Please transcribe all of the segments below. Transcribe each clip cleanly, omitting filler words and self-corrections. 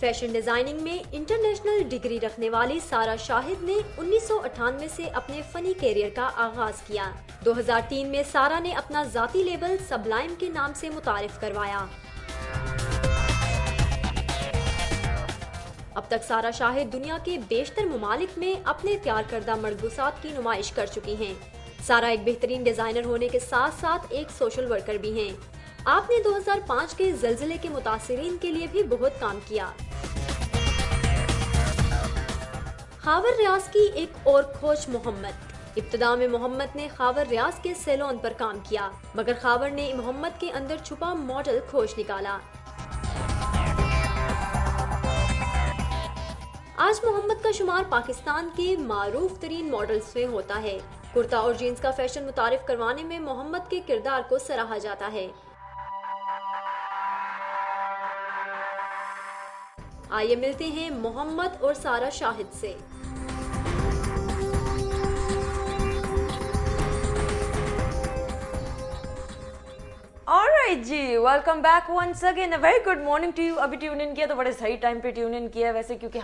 Fashion designing میں international degree رکھنے والی سارہ شاہد نے 1998 سے اپنے فنی کیریئر کا آغاز کیا۔ 2003 میں سارہ نے اپنا ذاتی لیبل سبلائم کے نام سے متعارف کروایا۔ اب تک سارہ شاہد دنیا کے بیشتر ممالک میں اپنے تیار کردہ ملبوسات کی نمائش کر چکی ہیں۔ سارہ ایک بہترین ڈیزائنر ہونے کے ساتھ ساتھ ایک سوشل ورکر بھی ہیں۔ آپ نے 2005 کے زلزلے کے متاثرین کے لیے بھی بہت کام کیا۔ خاور ریاض کی ایک اور کھوج محمد۔ ابتدا میں محمد نے خاور ریاض کے سیلون پر کام کیا، مگر خاور نے محمد کے اندر چھپا ماڈل کھوج نکالا۔ آج محمد کا شمار پاکستان کے معروف ترین ماڈلز میں ہوتا ہے۔ کرتا اور جینز کا فیشن متعارف کروانے میں محمد کے کردار کو سراہا جاتا ہے۔ آئیے ملتے ہیں محمد اور سارہ شاہد سے۔ Alright جی، welcome back once again, very good morning to you. ابھی ٹیون ان کیا تو بڑے صحیح ٹائم پہ ٹیون ان کیا ہے ویسے، کیونکہ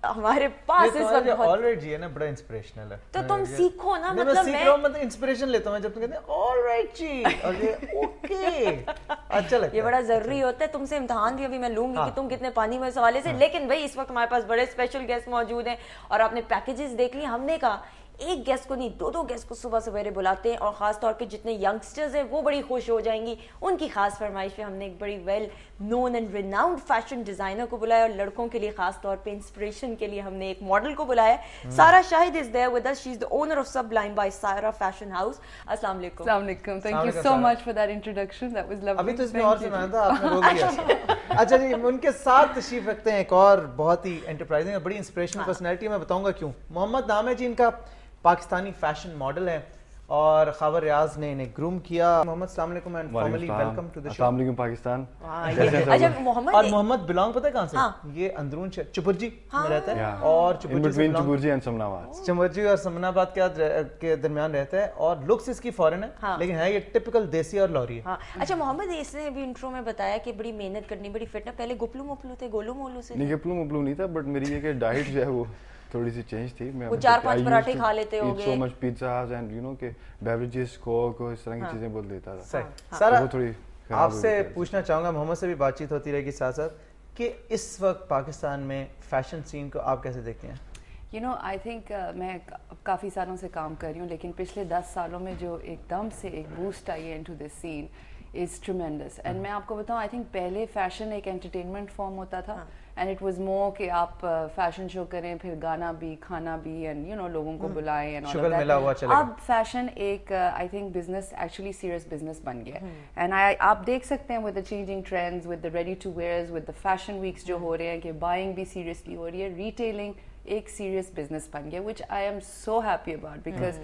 ہمارے پاس اس وقت آلرائٹ جی ہے نا، بڑا انسپریشنل ہے۔ تو تم سیکھو نا، میں سیکھ رہا ہوں، مطلب انسپریشن لیتا ہوں میں جب تم کہتے ہیں آلرائٹ جی اور یہ اوکے، اچھا لگتا ہے۔ یہ بڑا ضروری ہوتا ہے۔ تم سے امتحان بھی ابھی میں لوں گی کہ تم کتنے پانی میں اس حوالے سے، لیکن بھائی اس وقت ہمارے پاس بڑے اسپیشل گیسٹ موجود ہیں اور آپ نے پیکیجز دیکھ لی۔ ہم نے کہا ایک گیسٹ کو نہیں، دو گیسٹ کو صبح سویرے بلاتے ہیں، اور خاص طور پہ جتنے ینگسٹرز ہیں وہ بڑی خوش ہو جائیں گی۔ ان کی خاص فرمائش پہ ہم نے ایک بڑی well known and renowned fashion designer کو بلایا، اور لڑکوں کے لیے خاص طور پہ انسپریشن کے لیے ہم نے ایک ماڈل کو بلایا۔ Sara Shahid is there with us, she is the owner of Sublime by Sara fashion house. السلام علیکم۔ السلام علیکم، thank you so much for that introduction, that was lovely. ابھی تو اس میں اور سنایا تھا آپ نے، روک دیا۔ اچھا جی، ان کے ساتھ تشریف رکھتے ہیں ایک اور بہت ہی انٹرپرائزنگ اور بڑی انسپریشنل پرسنالٹی، میں بتاؤں گا کیوں۔ محمد نام ہے جی ان کا، پاکستانی فیشن ماڈل ہے اور خاور ریاض نے انہیں گروم کیا۔ محمد السلام علیکم and formally welcome to the show. السلام علیکم پاکستان۔ اچھا محمد، اور محمد بلانگ پتہ ہے کہاں سے؟ یہ اندرون چپرجی میں رہتا ہے، اور چپرجی اینڈ سمنا آباد، چپرجی اور سمنا آباد کے درمیان رہتا ہے، اور لکس اس کی فورن ہے لیکن ہے یہ ٹپیکل دیسی اور لوری ہے۔ اچھا محمد، اس نے بھی انٹرو میں بتایا کہ بڑی محنت کرنی، بڑی فٹ ہے۔ پہلے گپلو مپلو تھے، گولو مولو سے؟ نہیں، گپلو مپلو نہیں تھا، بٹ میری یہ کہ ڈائٹ جو ہے وہ تھوڑی سی چینج تھی۔ میں 4-5 پراٹھے کھا لیتے ہوگے، سو مچ پیزاز اینڈ یو نو کہ بیوریجز، کوک، اس طرح کی چیزیں بہت لیتا تھا۔ صحیح۔ سارا آپ سے پوچھنا چاہوں گا، محمد سے بھی بات چیت ہوتی رہے گی ساتھ ساتھ، کہ اس وقت پاکستان میں فیشن سین کو آپ کیسے دیکھتے ہیں؟ یو نو آئی تھنک میں کافی سالوں سے کام کر رہی ہوں، لیکن پچھلے 10 سالوں میں جو ایک دم سے ایک بوسٹ آئی ہے into this scene is tremendous. And میں آپ کو بتاؤں، آئی تھنک پہلے فیشن ایک انٹرٹینمنٹ فارم ہوتا تھا، اینڈ اٹ واز مور کہ آپ فیشن شو کریں، پھر گانا بھی، کھانا بھی، اینڈ یو نو لوگوں کو بلائیں اینڈ آل آف دیٹ۔ اب فیشن ایک I think business, actually serious business بن گیا، اینڈ آپ دیکھ سکتے ہیں with the changing trends, with the ready to wears, with the fashion weeks جو ہو رہے ہیں کہ بائنگ بھی سیریسلی ہو رہی ہے، ریٹیلنگ ایک سیریس بزنس بن گیا، which I am so happy about, because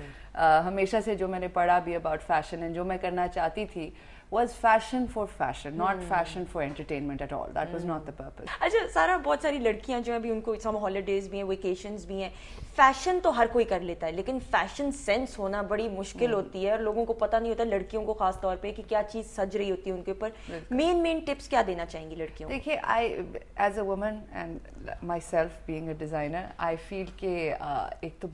ہمیشہ سے جو میں نے پڑھا بھی اباؤٹ فیشن اینڈ جو میں کرنا چاہتی تھی was fashion for fashion, not fashion for entertainment at all. That was not the purpose. اچھا سارا، بہت ساری لڑکیاں جو ہیں ابھی ان کو سم ہالیڈیز بھی ہیں، ویکیشنز بھی ہیں، فیشن تو ہر کوئی کر لیتا ہے لیکن فیشن سینس ہونا بڑی مشکل ہوتی ہے، اور لوگوں کو پتہ نہیں ہوتا، لڑکیوں کو خاص طور پہ، کہ کیا چیز سج رہی ہوتی ہے ان کے اوپر۔ مین ٹپس کیا دینا چاہیں گی لڑکیوں کو؟ دیکھیے، as a woman and myself being a designer, I feel کہ ایک تو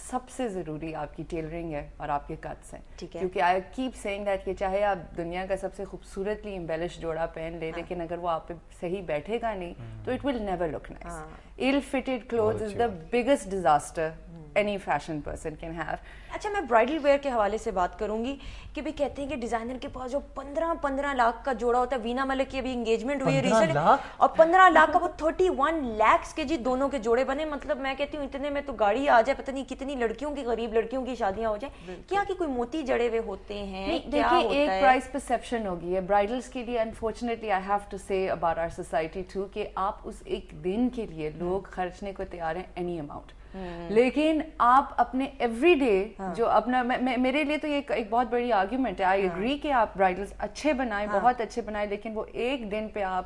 سب سے ضروری آپ کی ٹیلرنگ ہے اور آپ کے کٹس ہیں، کیونکہ آئی کیپ سیئنگ دیٹ کہ چاہے آپ دنیا کا سب سے خوبصورتلی امبیلش جوڑا پہن لیں، لیکن اگر وہ آپ پہ صحیح بیٹھے گا نہیں تو it will never look nice. ill fitted clothes is the biggest disaster any fashion person can have. اچھا میں برائڈل ویئر کے حوالے سے بات کروں گی کہ بھی کہتے ہیں کہ ڈیزائنر کے پاس جو 15 لاکھ کا جوڑا ہوتا ہے، وینا ملک کی ابھی انگیجمنٹ ہوئی ہے ریسنٹ، اور 15 لاکھ کا وہ 31 lakhs کے جی دونوں کے جوڑے بنے۔ مطلب میں کہتی ہوں اتنے میں تو گاڑی آ جائے، پتہ نہیں کتنی لڑکیوں کی، غریب لڑکیوں کی شادیاں ہو جائیں۔ کیا کہ کوئی موتی جڑے ہوئے ہوتے ہیں؟ دیکھیے، ایک پرائز پرسیپشن ہو گئی ہے برائڈلس کے لیے، انفارچونیٹلی آئی ہیو ٹو سے اباؤٹ آور سوسائٹی ٹو، کہ آپ اس ایک دن کے لیے لوگ خرچنے کو تیار ہیں اینی اماؤنٹ، لیکن آپ اپنے ایوری ڈے جو اپنا، میرے لیے تو یہ ایک بہت بڑی آرگیومنٹ ہے، آئی اگری کہ آپ برائڈلس اچھے بنائیں، بہت اچھے بنائیں، لیکن وہ ایک دن پہ آپ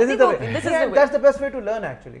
This is the way. That's the best way to learn actually,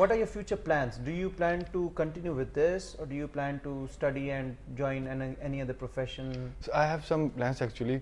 what are your future plans? Do you plan to continue with this, or do you plan to study and join any other profession? So I have some plans actually,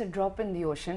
a drop in the ocean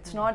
It's not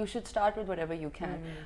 you should start with whatever you can.